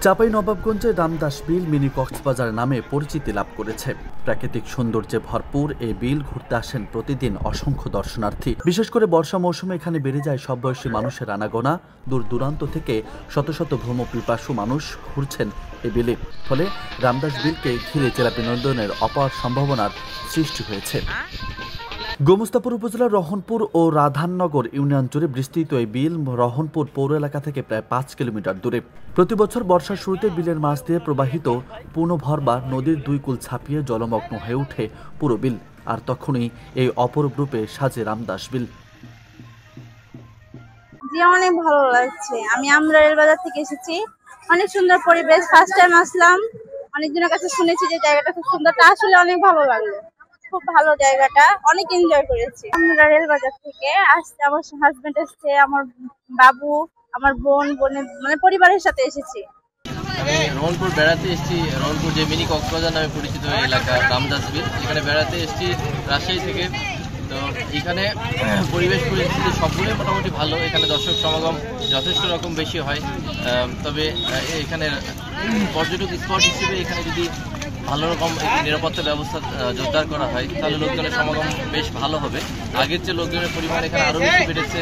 চাঁপাইনবাবগঞ্জের রামদাস বিল মিনি কক্সবাজার নামে পরিচিতি লাভ করেছে। প্রাকৃতিক সৌন্দর্যে ভরপুর এই বিল ঘুরতে আসেন প্রতিদিন অসংখ্য দর্শনার্থী। বিশেষ করে বর্ষা মৌসুমে এখানে বেড়ে যায় সব বয়সী মানুষের আনাগোনা। দূর দূরান্ত থেকে শত শত ভ্রমপিপাসু মানুষ ঘুরছেন এই বিলে। ফলে রামদাস বিলকে ঘিরে জেলা বিনোদনের অপার সম্ভাবনার সৃষ্টি হয়েছে। গোমস্তাপুর উপজেলার রহনপুর ও রাধাননগর ইউনিয়ন জুড়ে বিস্তৃত এই বিল রহনপুর পৌর এলাকা থেকে প্রায় ৫ কিলোমিটার দূরে। প্রতি বছর বর্ষার শুরুতে বিলের মাছ দিয়ে প্রবাহিত পূর্ণভরবা নদীর দুই কূল ছাপিয়ে জলমগ্ন হয়ে ওঠে পুরো বিল। আর তখনই এই অপরূপ রূপে সাজে রামদাস বিল। অনেক ভালো লাগছে। আমি আমরাইল বাজার থেকে এসেছি। অনেক সুন্দর পরিবেশ। ফার্স্ট টাইম আসলাম। অনেকজনের কাছে শুনেছি যে জায়গাটা খুব সুন্দর। আসলে অনেক ভালো লাগলো। খুব ভালো জায়গাটা, অনেক এনজয় করেছি। আমরা রেলবাজার থেকে আসছে, আমার হাজবেন্ড এসছে, আমার বাবু, আমার বোনের মানে পরিবারের সাথে এসেছি। আমি রহনপুর বেড়াতে এসেছি। রহনপুর যে মিনি কক্সবাজার নামে পরিচিত এলাকা রামদাস বিল, এখানে বেড়াতে এসেছি রাজশাহী থেকে। তো এখানে পরিবেশ পরিস্থিতি সবগুলোই মোটামুটি ভালো। এখানে দর্শক সমাগম যথেষ্ট রকম বেশি হয়। তবে এখানে পর্যটক স্পট হিসেবে এখানে যদি ভালো রকম নিরাপত্তা ব্যবস্থা জোরদার করা হয় তাহলে লোকজনের সমাগম বেশ ভালো হবে। আগের যে লোকজনের পরিমাণ এখানে আরও বেশি বেড়েছে।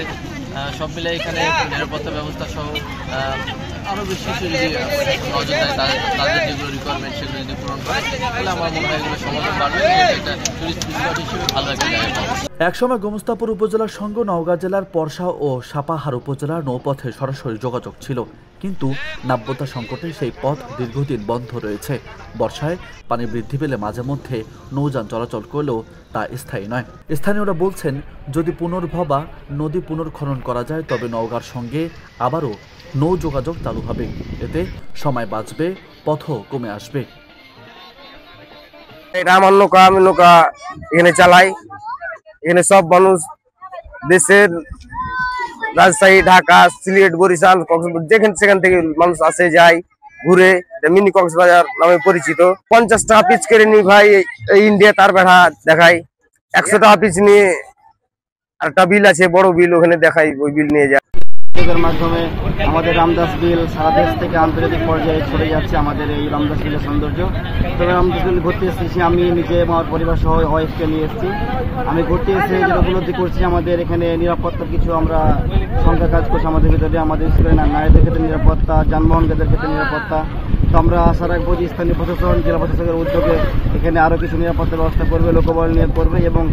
সব মিলে এখানে নিরাপত্তা ব্যবস্থা সহ আরও বেশি কিছু যদি নজর দেয়, তাদের যেগুলো রিকোয়ারমেন্ট সেগুলো যদি পূরণ করে তাহলে আমার মনে হয় এগুলো সমাগম বাড়বে। একটা টুরিস্ট স্পট হিসেবে ভালো একটা জায়গা। একসময় গোমস্তাপুর উপজেলার সঙ্গে নওগাঁ জেলার পরশা ও সাপাহার উপজেলার নৌপথে সরাসরি যোগাযোগ ছিল, কিন্তু নাব্যতা সংকটে সেই পথ দীর্ঘদিন বন্ধ রয়েছে। বর্ষায় পানি বৃদ্ধি পেলে মাঝে মধ্যে নৌযান চলাচল করলেও তা স্থায়ী নয়। স্থানীয়রা বলছেন, যদি পুনর্ভবা নদী পুনর্খনন করা যায় তবে নওগাঁর সঙ্গে আবারও নৌ যোগাযোগ চালু হবে। এতে সময় বাঁচবে, পথও কমে আসবে। এটা আমার নৌকা, আমি নৌকা এখানে চালাই। এখানে সব মানুষ দেশের রাজশাহী, ঢাকা, সিলেট, বরিশাল, কক্সবাজার সেখান থেকে মানুষ আসে যায় ঘুরে। মিনি কক্সবাজার নামে পরিচিত। 50 টাকা পিচ করে নি ভাই ইন্ডিয়া তার বেড়া দেখাই। 100 টাকা পিচ নিয়ে একটা বিল আছে, বড় বিল, ওখানে দেখাই, ওই বিল নিয়ে যায়। এর মাধ্যমে আমাদের রামদাস বিল সারা দেশ থেকে আন্তর্জাতিক পর্যায়ে ছড়ে যাচ্ছে আমাদের এই রামদাস বিলের সৌন্দর্য। তবে রামদাস বিল ঘুরতে এসেছি, আমি নিজে আমার পরিবার সহ ওয়াইফকে নিয়ে এসেছি। আমি ঘুরতে এসে যেটা উপলব্ধি করছি, আমাদের এখানে নিরাপত্তার কিছু আমরা সংখ্যা কাজ করছি আমাদের ভিতরে। আমাদের নারীদের ক্ষেত্রে নিরাপত্তা, যানবাহনদের ক্ষেত্রে নিরাপত্তা। তো আমরা আশা রাখবো যে স্থানীয় প্রশাসন, জেলা প্রশাসকের উদ্যোগে এখানে আরও কিছু নিরাপত্তা ব্যবস্থা করবে, লোকবল নিয়োগ করবে এবং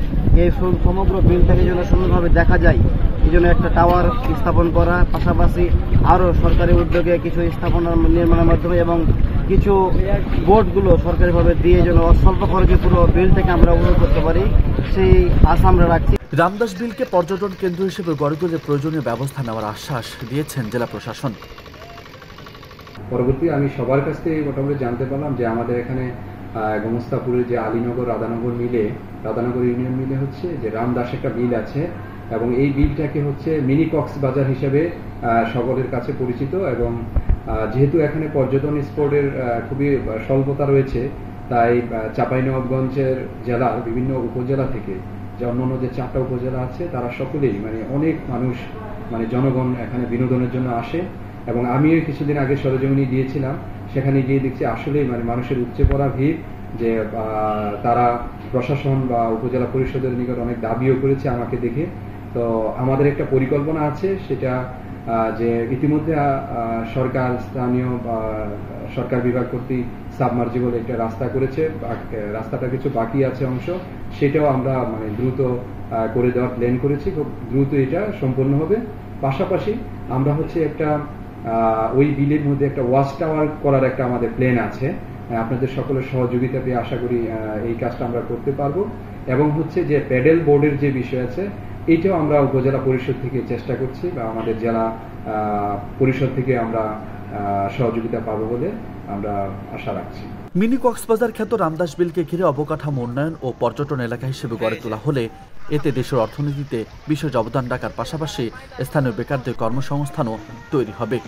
এই সমগ্র বিলটাকে যেন সুন্দরভাবে দেখা যায় এই জন্য একটা টাওয়ার স্থাপন করা, পাশাপাশি আরও সরকারি উদ্যোগে কিছু স্থাপনা নির্মাণের মাধ্যমে এবং কিছু বোর্ডগুলো সরকারিভাবে দিয়ে যেন স্বল্প খরচে পুরো বিলটাকে আমরা উপভোগ করতে পারি, সেই আশা আমরা রাখছি। রামদাস বিলকে পর্যটন কেন্দ্র হিসেবে গড়ে তুলে প্রয়োজনীয় ব্যবস্থা নেওয়ার আশ্বাস দিয়েছেন জেলা প্রশাসন। পরবর্তী আমি সবার কাছ থেকে মোটামুটি জানতে পারলাম যে আমাদের এখানে গোমস্তাপুরের যে আলীনগর রাধানগর ইউনিয়ন মিলে হচ্ছে যে রামদাস একটা বিল আছে এবং এই বিলটাকে হচ্ছে মিনি কক্সবাজার হিসেবে সকলের কাছে পরিচিত। এবং যেহেতু এখানে পর্যটন স্পটের খুবই স্বল্পতা রয়েছে, তাই চাঁপাইনবাবগঞ্জের জেলার বিভিন্ন উপজেলা থেকে যে অন্যান্য যে 4টা উপজেলা আছে তারা সকলেই মানে অনেক মানুষ জনগণ এখানে বিনোদনের জন্য আসে। এবং আমিও কিছুদিন আগে সরেজমিনে গিয়েছিলাম, সেখানে গিয়ে দেখছি আসলে মানুষের উপচে পড়া ভিড়, যে তারা প্রশাসন বা উপজেলা পরিষদের নিকট অনেক দাবিও করেছে আমাকে দেখে। তো আমাদের একটা পরিকল্পনা আছে, সেটা যে ইতিমধ্যে সরকার স্থানীয় সরকার বিভাগ কর্তৃক সাবমার্জিবল একটা রাস্তা করেছে, রাস্তাটা কিছু বাকি আছে অংশ, সেটাও আমরা দ্রুত করে দেওয়ার প্ল্যান করেছি। খুব দ্রুত এটা সম্পন্ন হবে। পাশাপাশি আমরা হচ্ছে একটা ওই বিলের মধ্যে একটা ওয়াচ টাওয়ার করার একটা আমাদের প্ল্যান আছে। আপনাদের সকলের সহযোগিতা পেয়ে আশা করি এই কাজটা আমরা করতে পারবো। এবং হচ্ছে যে প্যাডেল বোর্ডের যে বিষয় আছে, এইটাও আমরা উপজেলা পরিষদ থেকে চেষ্টা করছি বা আমাদের জেলা পরিষদ থেকে আমরা সহযোগিতা পাবো বলে আমরা আশা রাখছি। মিনি কক্সবাজার খ্যাত রামদাস বিলকে ঘিরে অবকাঠামো উন্নয়ন ও পর্যটন এলাকা হিসেবে গড়ে তোলা হলে এতে দেশের অর্থনীতিতে বিশেষ অবদান রাখার পাশাপাশি স্থানীয় বেকারদের কর্মসংস্থানও তৈরি হবে।